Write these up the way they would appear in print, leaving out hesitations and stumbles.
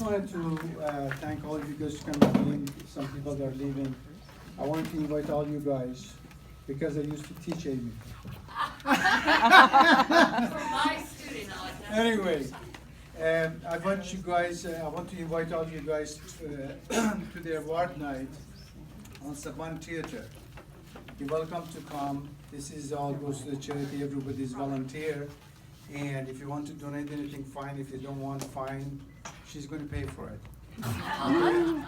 wanted to thank all of you guys for coming in. Some people that are leaving. I wanted to invite all you guys because I used to teach Amy. For my student, Anyway, I want you guys. I want to invite all you guys to the award night on Saban Theater. You're welcome to come. This is all goes to the charity. Everybody's volunteer. And if you want to donate anything, fine. If you don't want, fine. She's going to pay for it. Okay?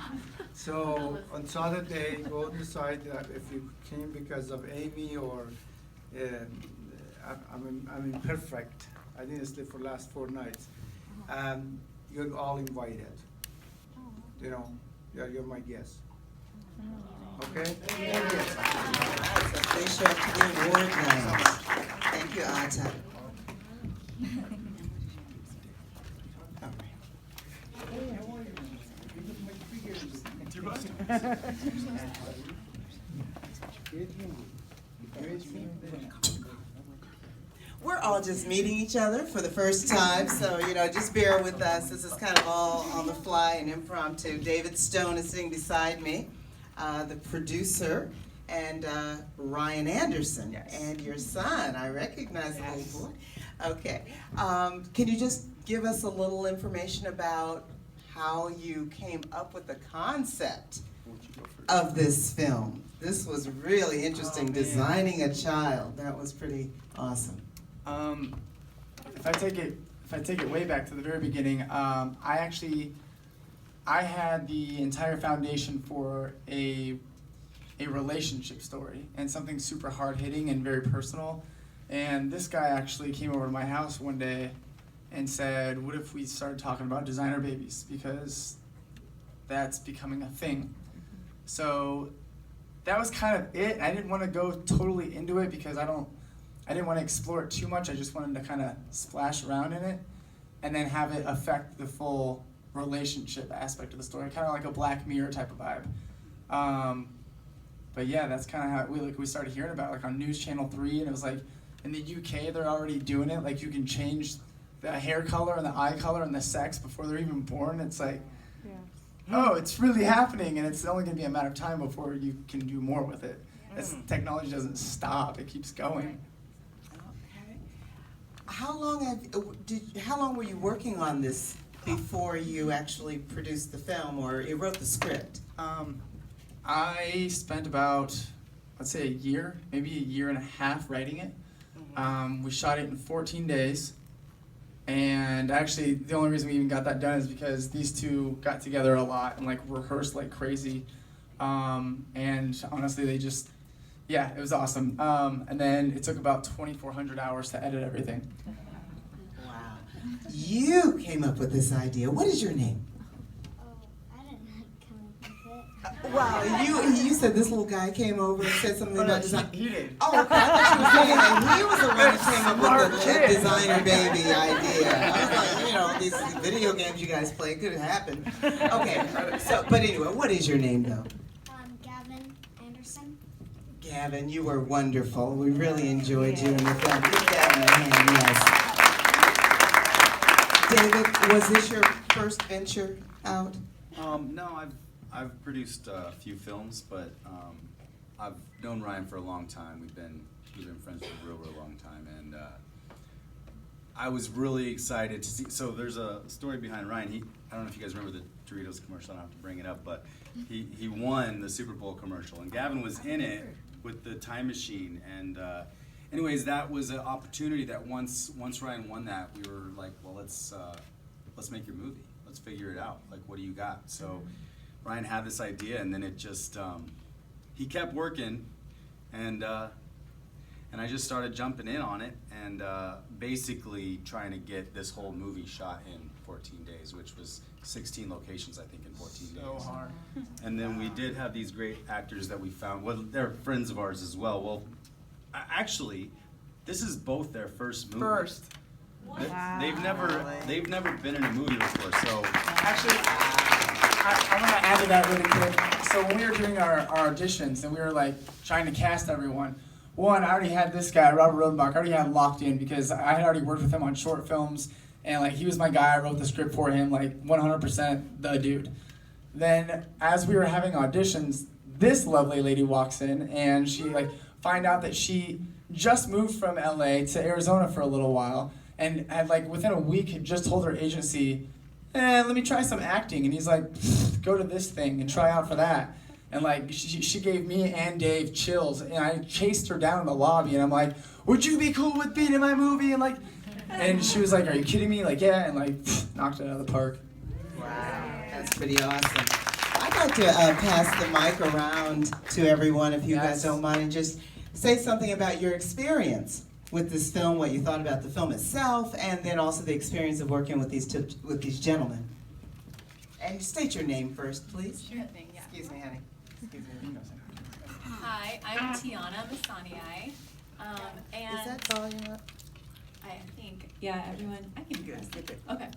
So on Saturday, go decide that if you came because of Amy or I'm imperfect. I didn't sleep for the last 4 nights. You're all invited. You know, you're my guest. Okay? That's a big show to the award night. Thank you, Ata. We're all just meeting each other for the first time, so just bear with us. This is kind of all on the fly and impromptu. David Stone is sitting beside me, the producer, and Ryan Andersen, and your son. I recognize the little boy. Okay, can you just give us a little information about how you came up with the concept of this film? This was really interesting, designing a child. That was pretty awesome. If I take it way back to the very beginning, I had the entire foundation for a relationship story and something super hard hitting and very personal. And this guy actually came over to my house one day and said, what if we started talking about designer babies, because that's becoming a thing. So that was kind of it. I didn't want to go totally into it because I didn't want to explore it too much. I just wanted to kind of splash around in it and then have it affect the full relationship aspect of the story, kind of like a Black Mirror type of vibe. But yeah, that's kind of how we started hearing about it, on News Channel 3, and it was like in the UK they're already doing it. Like you can change the hair color and the eye color and the sex before they're even born. It's like, oh, it's really happening, and it's only going to be a matter of time before you can do more with it. Technology doesn't stop; it keeps going. How long were you working on this before you actually produced the film or you wrote the script? I spent about, let's say, a year, maybe a year and a half writing it. We shot it in 14 days. And actually, the only reason we even got that done is because these two got together a lot and rehearsed like crazy. And honestly, it was awesome. And then it took about 2,400 hours to edit everything. Wow. You came up with this idea. What is your name? I didn't come up with it. Wow, you said this little guy came over and said something about design. He did. Oh, okay. I thought you were saying that he was the one who came up with the designer baby idea. I was like, these video games you guys play could happen. Okay, but anyway, what is your name though? Gavin Andersen. Gavin, you were wonderful. We really enjoyed you in the film. Give Gavin a hand, yes. David, was this your first venture out? No, I've produced a few films, but I've known Ryan for a long time. We've been friends for a real long time, and I was really excited to see. So there's a story behind Ryan. I don't know if you guys remember the Doritos commercial. I don't have to bring it up, but he won the Super Bowl commercial, and Gavin was in it with the time machine. And anyways, that was an opportunity that once Ryan won that, we were like, well, let's make your movie. Let's figure it out. Like, what do you got? So Ryan had this idea, and then it just he kept working, and I just started jumping in on it, and basically trying to get this whole movie shot in 14 days, which was 16 locations, I think, in 14 days. So hard. And then we did have these great actors that we found. Well, they're friends of ours as well. Well, actually, this is both their first movie. First. They've never been in a movie before, so. Actually, I'm going to add to that really quick. So when we were doing our auditions and we were trying to cast everyone, one, I already had this guy, Robert Rodenbach, I already had locked in because I had already worked with him on short films and like he was my guy. I wrote the script for him, like 100% the dude. Then as we were having auditions, this lovely lady walks in, and she like find out that she just moved from LA to Arizona for a little while, and had like within a week had just told her agency, let me try some acting. And he's like, go to this thing and try out for that. And like she gave me and Dave chills, and I chased her down in the lobby, and I'm like, would you be cool with being in my movie? And she was like, are you kidding me? Like, yeah, and like knocked it out of the park. Wow, that's pretty awesome. I'd like to pass the mic around to everyone, if you guys don't mind, and just say something about your experience with this film, what you thought about the film itself, and then also the experience of working with these gentlemen. And state your name first, please. Sure thing, yeah. Excuse me, honey. Excuse me. Hi, I'm Tiana Masaniai. And Is that volume up? I think, yeah, everyone, I can do this. Okay.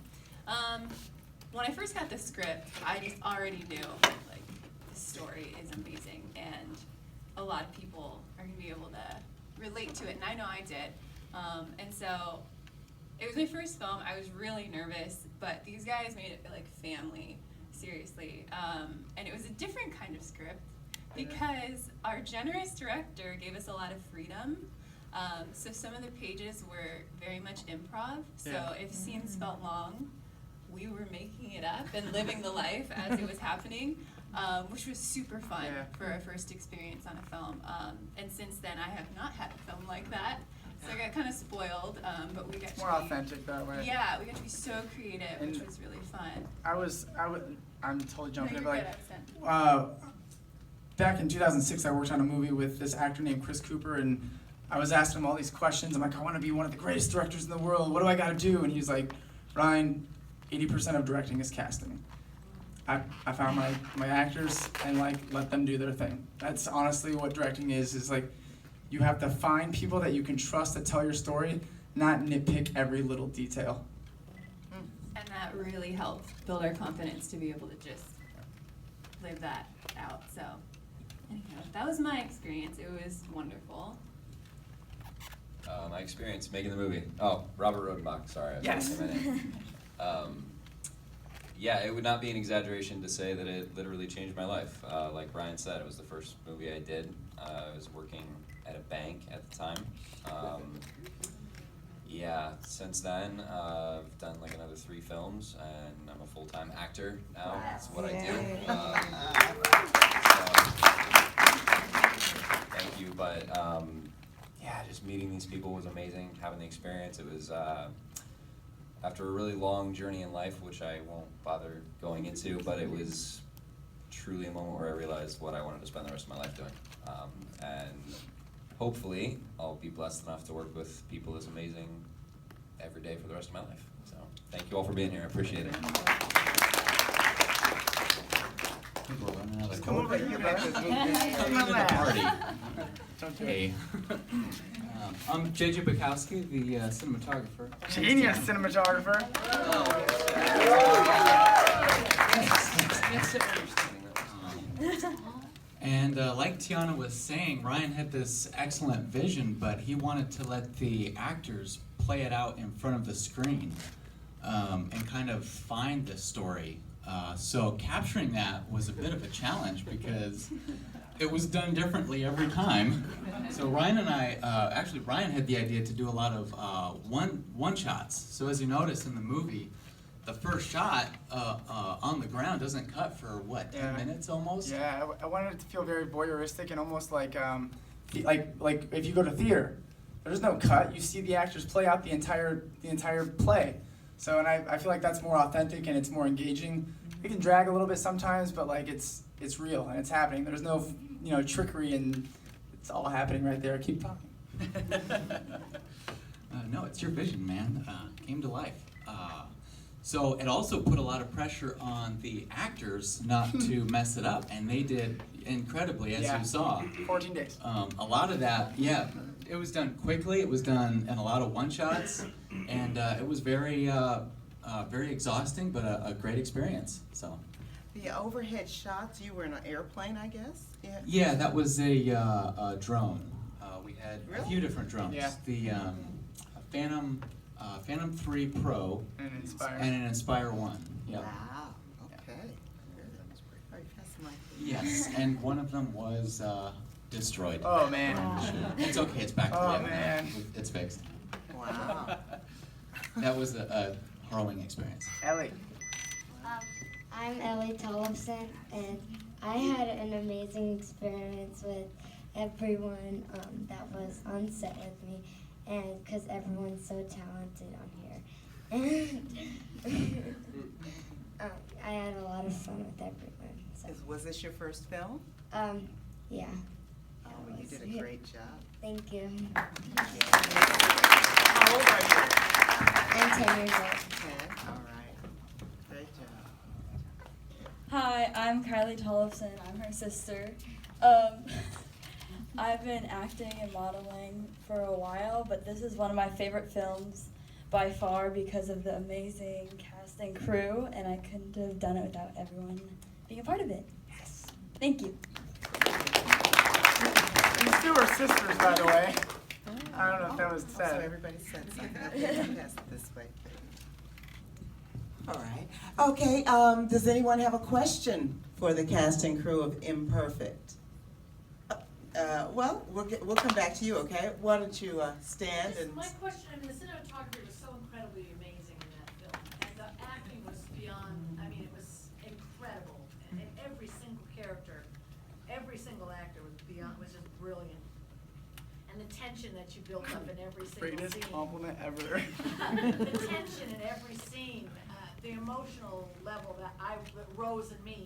When I first got the script, I just already knew, like, the story is amazing, and a lot of people are going to be able to relate to it, and I know I did. And so, it was my first film. I was really nervous, but these guys made it feel like family, seriously. And it was a different kind of script because our generous director gave us a lot of freedom. So some of the pages were very much improv. So if scenes felt long, we were making it up and living the life as it was happening, which was super fun for our first experience on a film. And since then, I have not had a film like that. So I got kind of spoiled, but we got It's more authentic that way. Yeah, we got to be so creative, which was really fun. I'm totally jumping in, No, but you're like, good, I was done. back in 2006, I worked on a movie with this actor named Chris Cooper, and I was asking him all these questions. I'm like, I want to be one of the greatest directors in the world. What do I got to do? And he's like, Ryan, 80% of directing is casting. I found my actors and like let them do their thing. That's honestly what directing is like, you have to find people that you can trust to tell your story, not nitpick every little detail. And that really helped build our confidence to be able to just live that out. So, anyhow, that was my experience. It was wonderful. My experience making the movie. Oh, Robert Rodenbach, sorry. Yes. Yeah, it would not be an exaggeration to say that it literally changed my life. Like Ryan said, it was the first movie I did. I was working at a bank at the time. Yeah, since then, I've done like another 3 films, and I'm a full-time actor now. That's what I do. Thank you, but yeah, just meeting these people was amazing. Having the experience, it was after a really long journey in life, which I won't bother going into, but it was truly a moment where I realized what I wanted to spend the rest of my life doing. And hopefully, I'll be blessed enough to work with people this amazing every day for the rest of my life. So, thank you all for being here. I appreciate it. Come over here, Party. Hey. I'm JJ Bukowski, the cinematographer. Genius cinematographer. And like Tiana was saying, Ryan had this excellent vision, but he wanted to let the actors play it out in front of the screen and kind of find the story. So capturing that was a bit of a challenge because it was done differently every time. So Ryan and I, actually Ryan had the idea to do a lot of one shots. So as you notice in the movie, the first shot on the ground doesn't cut for what, 10 minutes almost? Yeah, I wanted it to feel very voyeuristic and almost like if you go to theater, there's no cut. You see the actors play out the entire play. So and I feel like that's more authentic and it's more engaging. It can drag a little bit sometimes, but like it's real and it's happening. There's no trickery and it's all happening right there. Keep talking. No, it's your vision, man. Came to life. So it also put a lot of pressure on the actors not to mess it up, and they did incredibly, as you saw. 14 days. A lot of that, it was done quickly. It was done in a lot of one-shots, and it was very exhausting, but a great experience. So. The overhead shots, you were in an airplane, I guess? Yeah, that was a drone. We had a few different drones. Yeah. The Phantom Phantom 3 Pro, And Inspire. and an Inspire 1. Yep. Wow, okay. Very fascinating. Yes, and one of them was destroyed. Oh man. It's okay, it's back to Oh, life now. man. It's fixed. Wow. That was a harrowing experience. Ellie. I'm Ellie Tollefson, and I had an amazing experience with everyone that was on set with me, and because everyone's so talented on here. And I had a lot of fun with everyone. So, Was this your first film? yeah. Oh, That you was did a it. great job. Thank you. How old are you? I'm 10 years old. 10. All right. Great job. Hi, I'm Kylie Tollefson. I'm her sister. I've been acting and modeling for a while, but this is one of my favorite films by far because of the amazing cast and crew, and I couldn't have done it without everyone being a part of it. Yes. Thank you. These two are sisters, by the way. I don't know if that was So said. everybody said something. I think we passed it this way. All right. Okay, does anyone have a question for the cast and crew of Imperfect? Well, we'll come back to you, okay? Why don't you stand and... My question, I mean, the cinematography was so incredibly amazing in that film, and the acting was beyond, I mean, it was incredible. And every single character, every single actor was just brilliant. And the tension that you built up in every single Greatest scene. compliment ever. The tension in every scene, the emotional level that rose in me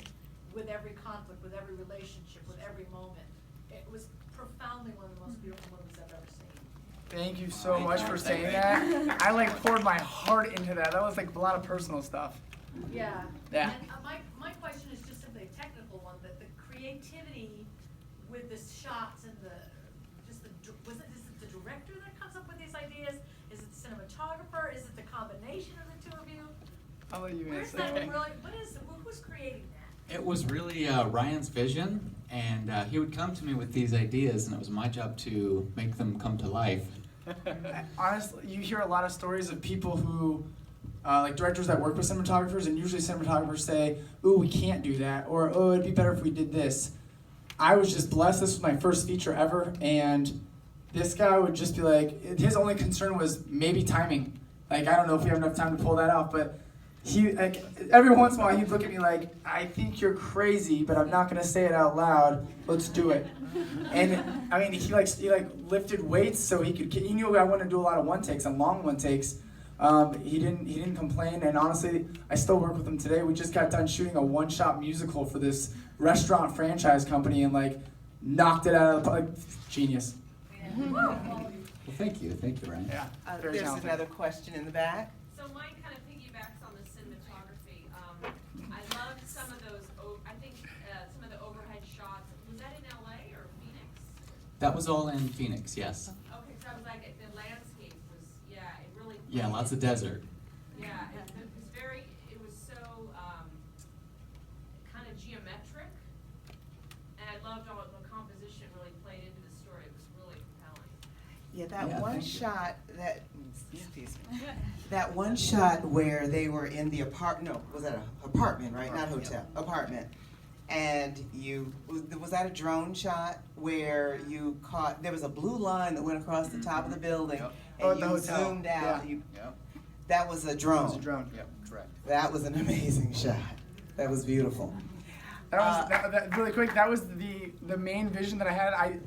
with every conflict, with every relationship, with every moment. It was profoundly one of the most beautiful movies I've ever seen. Thank you so much for saying that. I like poured my heart into that. That was like a lot of personal stuff. Yeah. Yeah. And my question is just simply a technical one, that the creativity with the shots and is it the director that comes up with these ideas? Is it the cinematographer? Is it the combination of the two of you? I'll let you Where's answer. that really, who's creating that? It was really Ryan's vision, and he would come to me with these ideas, and it was my job to make them come to life. Honestly, you hear a lot of stories of people who, like directors that work with cinematographers, and usually cinematographers say, "Ooh, we can't do that," or "Oh, it'd be better if we did this." I was just blessed. This was my first feature ever, and this guy would just be like, his only concern was maybe timing. Like, I don't know if we have enough time to pull that off, but he, like, every once in a while he'd look at me like, "I think you're crazy, but I'm not gonna say it out loud. Let's do it." And I mean, he lifted weights so he knew I wanted to do a lot of one takes and long one takes. He didn't complain, and honestly, I still work with him today. We just got done shooting a one-shot musical for this restaurant franchise company, and like knocked it out of the park. Genius. Well, thank you, Ryan. Yeah. Very There's talented. another question in the back. So mine kind of piggybacks on the cinematography. I loved some of those, some of the overhead shots. Was that in LA or Phoenix? That was all in Phoenix, yes. Okay, so I was like, the landscape was, it really. Yeah, lots of desert. Yeah, it was so, kind of geometric. And I loved all the composition really played into the story. It was really compelling. Yeah, that Yeah, one thank you. shot that one shot where they were in the was that an apartment, right? Not hotel, apartment. And was that a drone shot where you caught, there was a blue line that went across the top of the building, Yep. and at the you hotel. zoomed out. Yeah. That was a drone. It was a drone. Yep, correct. That was an amazing shot. That was beautiful. That was that really quick. That was the main vision that I had.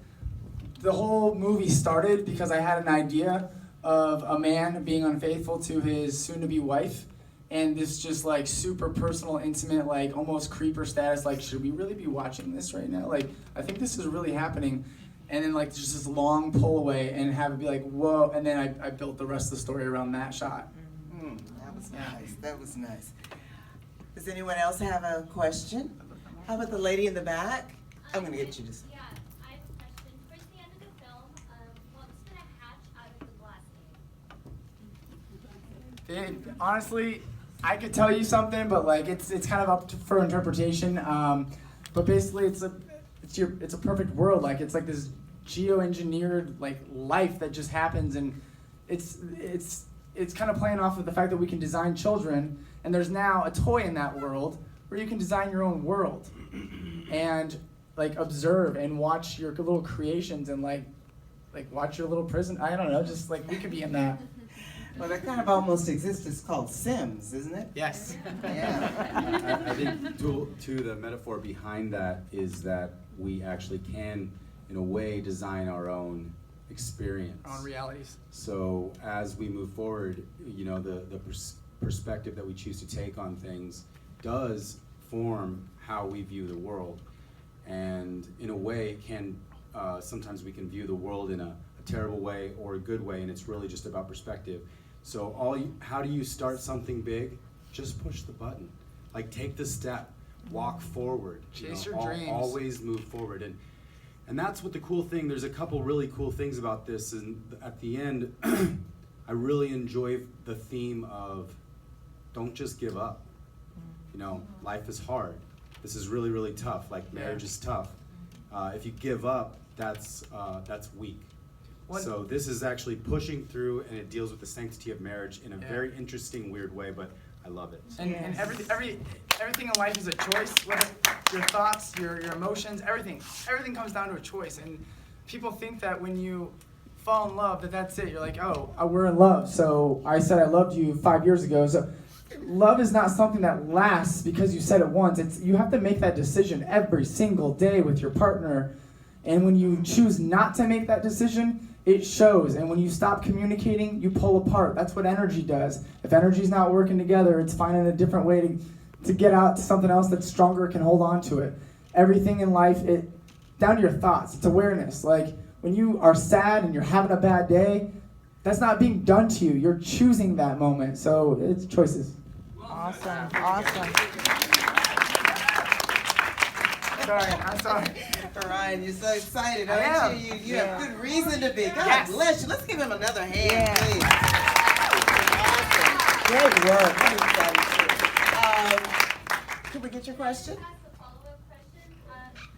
The whole movie started because I had an idea of a man being unfaithful to his soon-to-be wife, and this just like super personal, intimate, like almost creeper status. Like, should we really be watching this right now? Like, I think this is really happening. And then like just this long pull away and have it be like, whoa. And then I built the rest of the story around that shot. That was nice. That was nice. Does anyone else have a question? How about the lady in the back? I'm gonna get you to. Yeah, I have a question. Towards the end of the film, what's gonna hatch out of the glass cave? Honestly, I could tell you something, but like it's kind of up for interpretation. But basically, it's a perfect world. Like it's like this geoengineered like life that just happens, and it's it's kind of playing off of the fact that we can design children, and there's now a toy in that world where you can design your own world and like observe and watch your little creations and like watch your little prison. I don't know, just like we could be in that. Well, that kind of almost exists. It's called Sims, isn't it? Yes. Yeah. I think too, the metaphor behind that is that we actually can, in a way, design our own experience. On realities. So as we move forward, you know, the perspective that we choose to take on things does form how we view the world. And in a way, it can sometimes we can view the world in a terrible way or a good way, and it's really just about perspective. So how do you start something big? Just push the button. Like, take the step, walk forward. Chase your dreams. Always move forward. And that's what the cool thing, there's a couple really cool things about this, and at the end, I really enjoy the theme of don't just give up. You know, life is hard. This is really, really tough. Like, marriage is tough. If you give up, that's weak. So this is actually pushing through, and it deals with the sanctity of marriage in a very interesting, weird way, but I love it. And everything in life is a choice. Whether your thoughts, your emotions, everything comes down to a choice. And people think that when you fall in love, that's it. You're like, oh, we're in love. So I said I loved you 5 years ago. So love is not something that lasts because you said it once. You have to make that decision every single day with your partner. And when you choose not to make that decision, it shows. And when you stop communicating, you pull apart. That's what energy does. If energy's not working together, it's finding a different way to get out to something else that's stronger, can hold on to it. Everything in life, down to your thoughts, it's awareness. Like, when you are sad and you're having a bad day, that's not being done to you. You're choosing that moment. So it's choices. Awesome. I'm sorry. Ryan, you're so excited, I aren't am. you? You have good reason to be. God Yes. bless you. Let's give him another hand, Yeah. please. Awesome. Great work. Can we get your question? Ask a follow-up question.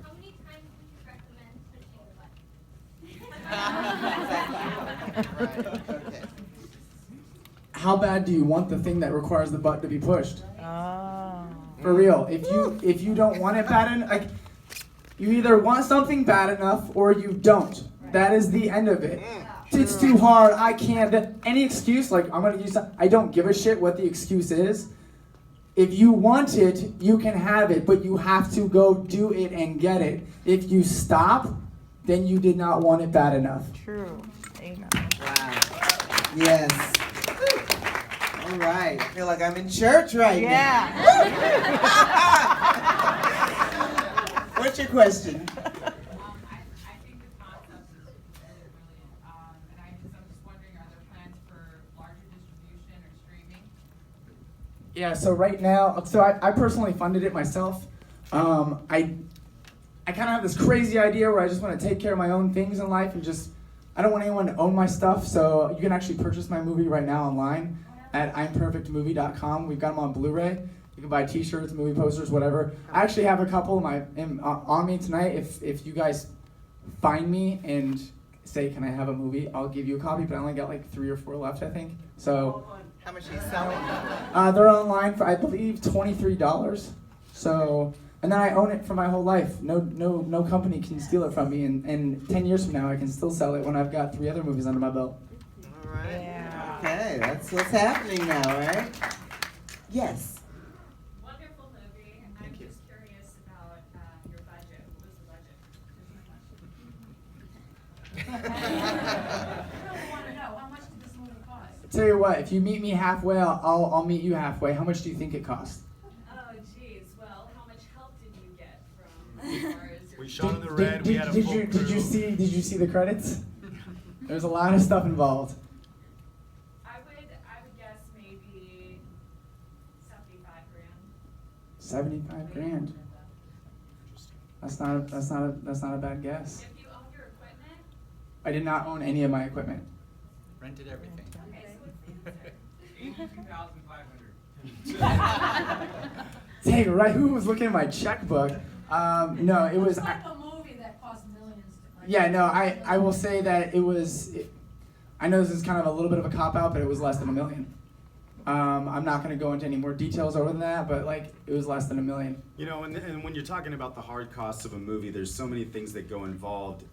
How many times would you recommend pushing the button? Right. Okay. How bad do you want the thing that requires the button to be pushed? Oh. For real. If you don't want it bad enough, like, you either want something bad enough or you don't. That is the end of it. It's too hard, I can't. Any excuse, like, I'm gonna use that. I don't give a shit what the excuse is. If you want it, you can have it, but you have to go do it and get it. If you stop, then you did not want it bad enough. True. Amen. Wow. Yes. All right. I feel like I'm in church right Yeah. now. What's your question? I think the concept is really brilliant. And I'm just wondering, are there plans for larger distribution or streaming? Yeah, so right now, I personally funded it myself. I kind of have this crazy idea where I just want to take care of my own things in life and I don't want anyone to own my stuff, so you can actually purchase my movie right now online at imperfectmovie.com. We've got them on Blu-ray. You can buy t-shirts, movie posters, whatever. I actually have a couple on me tonight. If you guys find me and say, can I have a movie, I'll give you a copy, but I only got like 3 or 4 left, I think. So How much are you selling? they're online for, I believe, $23. So, and then I own it for my whole life. No company can steal it from me, and 10 years from now I can still sell it when I've got 3 other movies under my belt. All right. Yeah. Okay, that's what's happening now, right? Yes. Wonderful movie. I'm just curious about your budget. What was the budget? I really want to know, how much did this movie cost? Tell you what, if you meet me halfway, I'll meet you halfway. How much do you think it cost? Oh, geez. Well, how much help did you get from as far as your... We shot in the red. We had a Did full you crew. see the credits? There's a lot of stuff involved. I would guess maybe 75 grand. 75 grand. That's not a bad guess. If you own your equipment, I did not own any of my equipment. Rented everything. okay, so what's the answer? $82,500. Dang, right? Who was looking at my checkbook? No, it was. It's like a movie that cost millions. Yeah, no, I will say that it was. I know this is kind of a little bit of a cop-out, but it was less than $1 million. I'm not going to go into any more details over than that, but like it was less than $1 million. You know, and when you're talking about the hard costs of a movie, there's so many things that go involved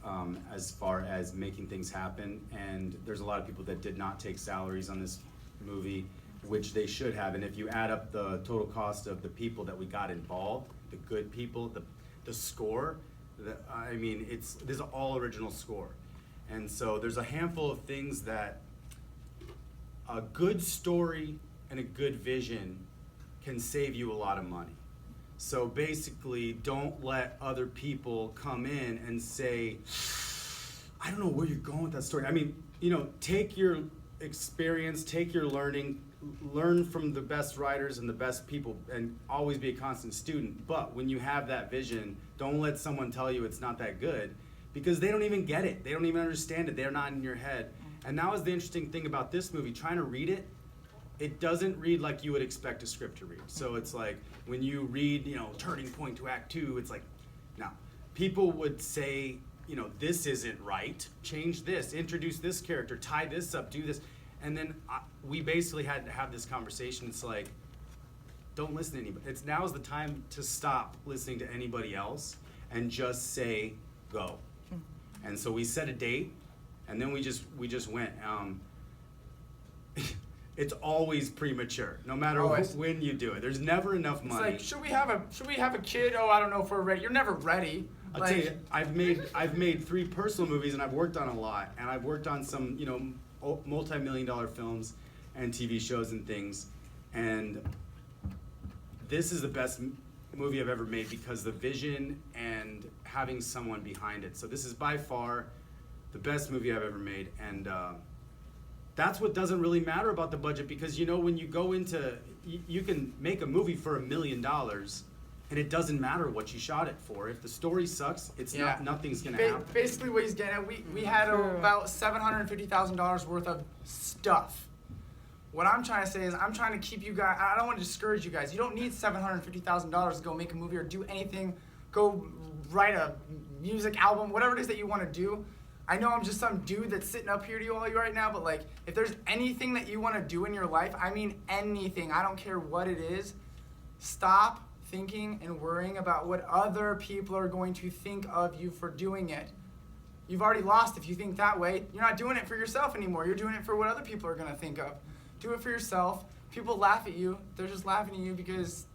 as far as making things happen, and there's a lot of people that did not take salaries on this movie, which they should have. And if you add up the total cost of the people that we got involved, the good people, the score, I mean, this is an all original score. And so there's a handful of things that a good story and a good vision can save you a lot of money. So basically, don't let other people come in and say, I don't know where you're going with that story. I mean, you know, take your experience, take your learning, learn from the best writers and the best people, and always be a constant student. But when you have that vision, don't let someone tell you it's not that good, because they don't even get it. They don't even understand it. They're not in your head. And that was the interesting thing about this movie. Trying to read it, it doesn't read like you would expect a script to read. So it's like when you read, you know, turning point to act 2, it's like, now, people would say, you know, this isn't right, change this, introduce this character, tie this up, do this. And then we basically had to have this conversation. It's like, don't listen to anybody. Now's the time to stop listening to anybody else and just say, go. And so we set a date, and then we just went. It's always premature, no matter when you do it. There's never enough money. It's like, should we have a kid? Oh, I don't know if we're ready. You're never ready. I'll tell you, I've made 3 personal movies, and I've worked on a lot, and I've worked on some, you know, multi-million-dollar films and TV shows and things, and this is the best movie I've ever made because the vision and having someone behind it. So this is by far the best movie I've ever made, and that's what doesn't really matter about the budget, because you know, when you go into, you can make a movie for $1 million, and it doesn't matter what you shot it for. If the story sucks, nothing's gonna happen. Basically, what he's getting at, we had about $750,000 worth of stuff. What I'm trying to say is, I'm trying to keep you guys. I don't want to discourage you guys. You don't need $750,000 to go make a movie or do anything. Go write a music album, whatever it is that you want to do. I know I'm just some dude that's sitting up here to you all right now, but like, if there's anything that you want to do in your life, I mean anything, I don't care what it is, stop thinking and worrying about what other people are going to think of you for doing it. You've already lost if you think that way. You're not doing it for yourself anymore. You're doing it for what other people are going to think of. Do it for yourself. People laugh at you. They're just laughing at you because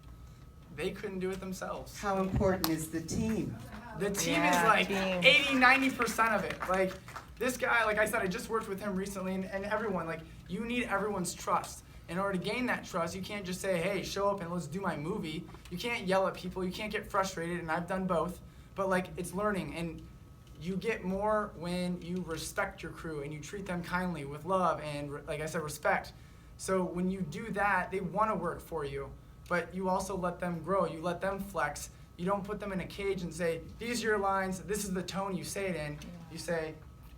they couldn't do it themselves. How important is the team? The team is like 80-90% of it. Like, this guy, like I said, I just worked with him recently, and everyone, like, you need everyone's trust. In order to gain that trust, you can't just say, hey, show up and let's do my movie. You can't yell at people. You can't get frustrated, and I've done both. But, like, it's learning, and you get more when you respect your crew and you treat them kindly with love and, like I said, respect. So when you do that, they want to work for you, but you also let them grow. You let them flex. You don't put them in a cage and say, these are your lines, this is the tone you say it in. You say,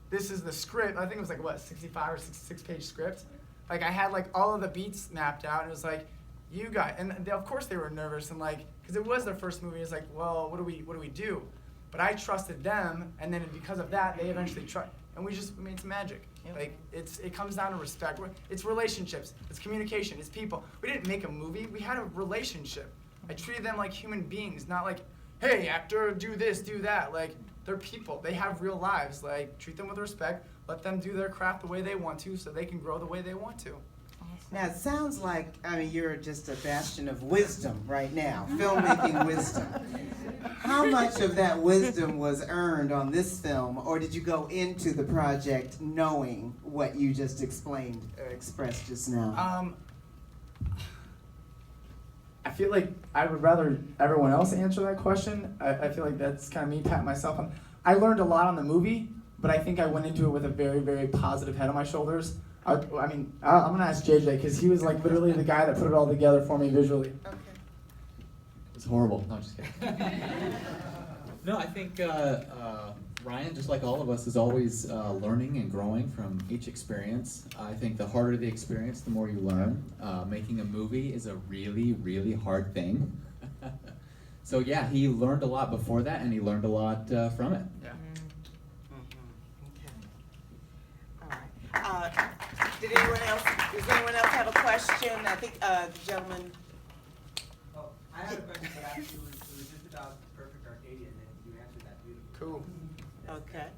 this is the script. I think it was like, what, 65 or 66-page script? Like, I had like all of the beats mapped out, and it was like, you guys, and of course they were nervous, and like, because it was their first movie, it's like, well, what do we do? But I trusted them, and then because of that, they eventually tried. And it's magic. Yep. Like, it comes down to respect. It's relationships, it's communication, it's people. We didn't make a movie, we had a relationship. I treated them like human beings, not like, hey, actor, do this, do that. Like, they're people, they have real lives. Like, treat them with respect, let them do their craft the way they want to so they can grow the way they want to. Now, it sounds like, I mean, you're just a bastion of wisdom right now, filmmaking wisdom. How much of that wisdom was earned on this film, or did you go into the project knowing what you just expressed just now? I feel like I would rather everyone else answer that question. I feel like that's kind of me patting myself on. I learned a lot on the movie, but I think I went into it with a very, very positive head on my shoulders. I'm going to ask JJ, because he was like literally the guy that put it all together for me visually. Okay. It's horrible. No, I'm just kidding. No, I think Ryan, just like all of us, is always learning and growing from each experience. I think the harder the experience, the more you learn. Making a movie is a really, really hard thing. So yeah, he learned a lot before that, and he learned a lot from it. Yeah. Okay. All right. Does anyone else have a question? I think, the gentleman. Oh, I had a question, but actually it was just about Perfect Arcadia, and you answered that beautifully. Cool. Okay.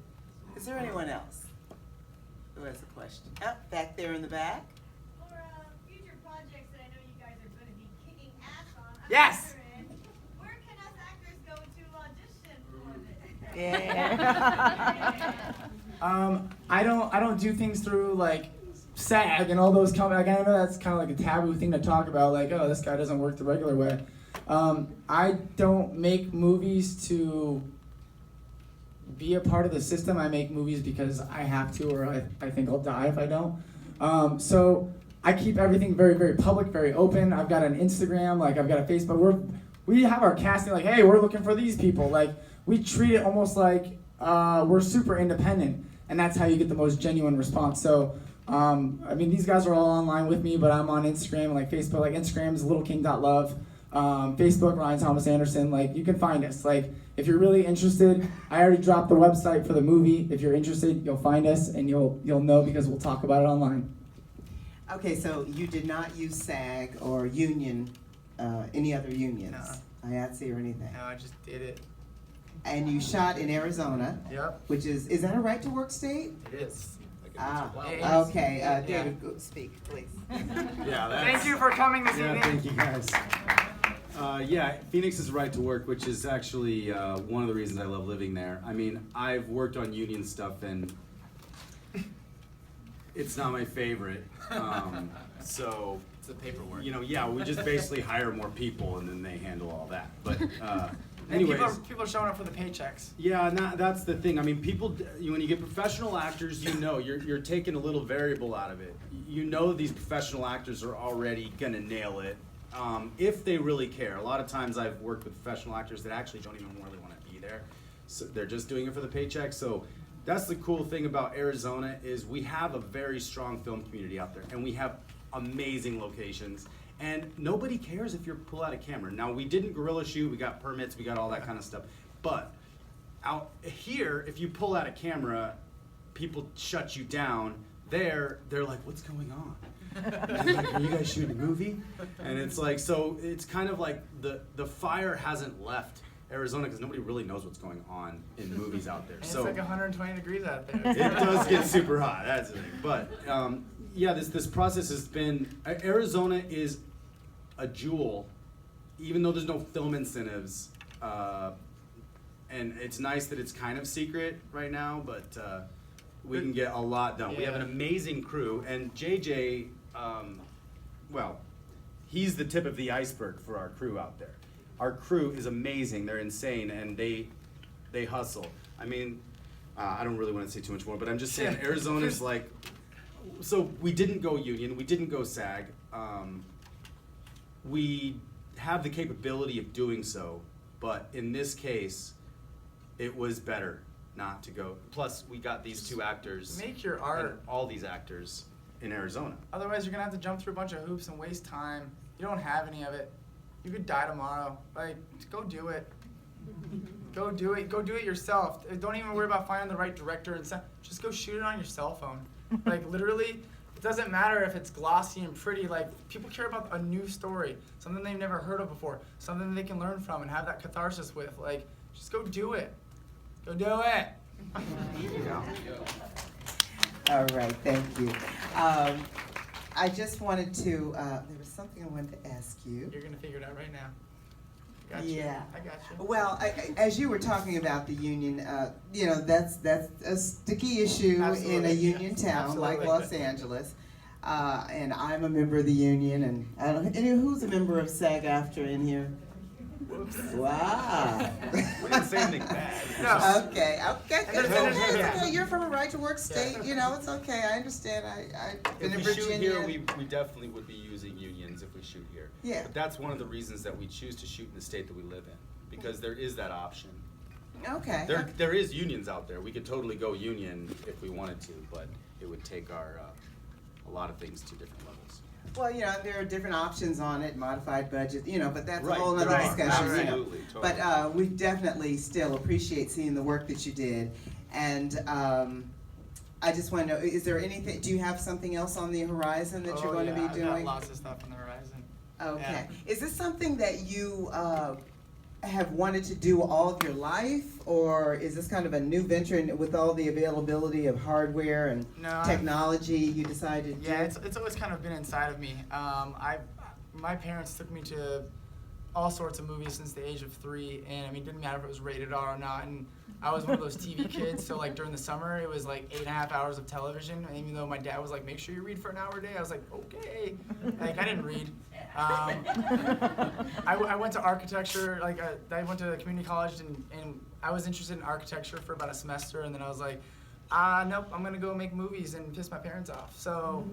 Is there anyone else who has a question? Oh, back there in the back. For future projects that I know you guys are going to be kicking ass on, I'm Yes. wondering, where can us actors go to audition for this? Yeah. I don't do things through like SAG and all those like, I know that's kind of like a taboo thing to talk about, like, oh, this guy doesn't work the regular way. I don't make movies to be a part of the system. I make movies because I have to, or I think I'll die if I don't. So I keep everything very, very public, very open. I've got an Instagram, like I've got a Facebook. We have our casting, like, hey, we're looking for these people. Like, we treat it almost like we're super independent, and that's how you get the most genuine response. So, I mean, these guys are all online with me, but I'm on Instagram and like Facebook. Like, Instagram is littleking.love. Facebook, Ryan Thomas Andersen. Like, you can find us. Like, if you're really interested, I already dropped the website for the movie. If you're interested, you'll find us, and you'll know because we'll talk about it online. Okay, so you did not use SAG or union, any other unions? No. IATSE or anything? No, I just did it. And you shot in Arizona? Yep. Which is that a right to work state? It is. Okay, David, go speak, please. Yeah, Thank you for coming this evening. Thank you guys. Yeah, Phoenix is right to work, which is actually one of the reasons I love living there. I mean, I've worked on union stuff and it's not my favorite. So It's the paperwork. you know, yeah, we just basically hire more people and then they handle all that. But anyways, People are showing up for the paychecks. yeah, that's the thing. I mean, when you get professional actors, you know, you're taking a little variable out of it. You know these professional actors are already gonna nail it if they really care. A lot of times I've worked with professional actors that actually don't even really want to be there. So they're just doing it for the paycheck. So that's the cool thing about Arizona is we have a very strong film community out there, and we have amazing locations. And nobody cares if you pull out a camera. Now, we didn't guerrilla shoot, we got permits, we got all that kind of stuff. But out here, if you pull out a camera, people shut you down. They're like, what's going on? And like, are you guys shooting a movie? And it's like, so it's kind of like the fire hasn't left Arizona because nobody really knows what's going on in movies out there. And So it's like 120 degrees out there. it does get super hot, that's the thing. But yeah, this process has been, Arizona is a jewel, even though there's no film incentives, and it's nice that it's kind of secret right now, but we can get a lot done. We have an amazing crew, and JJ, well, he's the tip of the iceberg for our crew out there. Our crew is amazing, they're insane, and they hustle. I mean, I don't really want to say too much more, but I'm just saying Arizona's like, so we didn't go union, we didn't go SAG. We have the capability of doing so, but in this case, it was better not to go. Plus, we got these two actors. Make your art. And all these actors in Arizona. Otherwise, you're gonna have to jump through a bunch of hoops and waste time. You don't have any of it. You could die tomorrow. Like, just go do it. Go do it. Go do it yourself. Don't even worry about finding the right director and stuff. Just go shoot it on your cell phone. Like, literally, it doesn't matter if it's glossy and pretty. Like, people care about a new story, something they've never heard of before, something they can learn from and have that catharsis with. Like, just go do it. Go do it. All right, thank you. I just wanted to, there was something I wanted to ask you. You're gonna figure it out right now. I got you. Yeah. I got you. Well, as you were talking about the union, you know, that's a sticky issue in a union town like Los Angeles. And I'm a member of the union, and I don't. And who's a member of SAG-AFTRA in here? Wow. We didn't say anything bad. Okay. It's okay. You're from a right-to-work state. You know, it's okay. I understand. I've been in Virginia. If we shoot here, we definitely would be using unions if we shoot here. Yeah. But that's one of the reasons that we choose to shoot in the state that we live in, because there is that option. Okay. There is unions out there. We could totally go union if we wanted to, but it would take our a lot of things to different levels. Well, you know, there are different options on it, modified budget, you know, but that's Right, a whole other right, discussion, you know. absolutely, totally. But we definitely still appreciate seeing the work that you did. And I just want to know, is there anything, do you have something else on the horizon that you're going to be I've got doing? lots of stuff on the horizon. Okay. Yeah. Is this something that you have wanted to do all of your life, or is this kind of a new venture and with all the availability of hardware and No, technology you decided to Yeah, do? it's always kind of been inside of me. My parents took me to all sorts of movies since the age of 3, and I mean, it didn't matter if it was rated R or not. And I was one of those TV kids, so like during the summer, it was like 8.5 hours of television. And even though my dad was like, make sure you read for an hour a day, I was like, okay. Like I didn't read. I went to architecture, like I went to community college, and I was interested in architecture for about a semester, and then I was like, nope, I'm gonna go make movies and piss my parents off. So,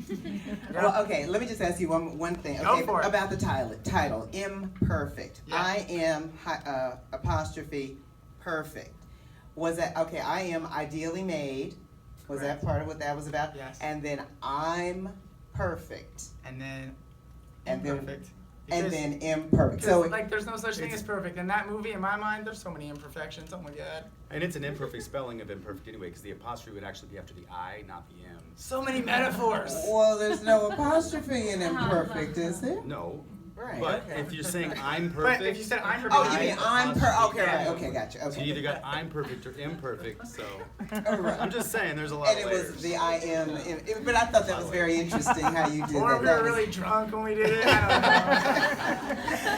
yeah. Well, okay, let me just ask you one thing. Go Okay, for it. about the title, Imperfect. Yeah. I am apostrophe perfect. Was that okay? I am ideally made. Was Correct. that part of what that was about? Yes. And then I'm perfect. And then And then- imperfect. And Because- then imperfect. Because, So like, there's no such thing as perfect. In that movie, in my mind, there's so many imperfections. Oh my god. And it's an imperfect spelling of imperfect anyway, because the apostrophe would actually be after the I, not the M. So many metaphors. well, there's no apostrophe in imperfect, is there? No. Right. But okay. if you're saying I'm But perfect. if you said I'm perfect, Oh, you mean I'm apostrophe okay, right, M. okay, gotcha. So Okay. you either got I'm perfect or imperfect, so. Right. I'm just saying, there's a lot And of it layers. was the I am, but I thought that was very interesting how you did or that. we That were was- really drunk when we did it. I don't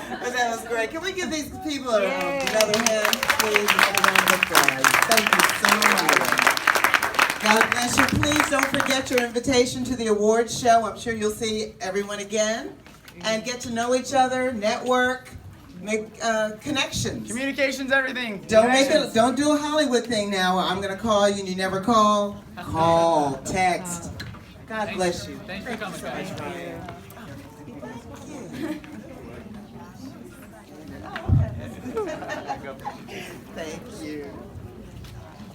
know. But that was great. Can we give these people another hand, please? Another round of applause. Thank you so much. God bless you. Please don't forget your invitation to the awards show. I'm sure you'll see everyone again and get to know each other, network, make connections. Communication's everything. Don't Connections. don't do a Hollywood thing now. I'm gonna call you and you never call. Call, text. God bless you. Thanks for coming, guys. Thank you.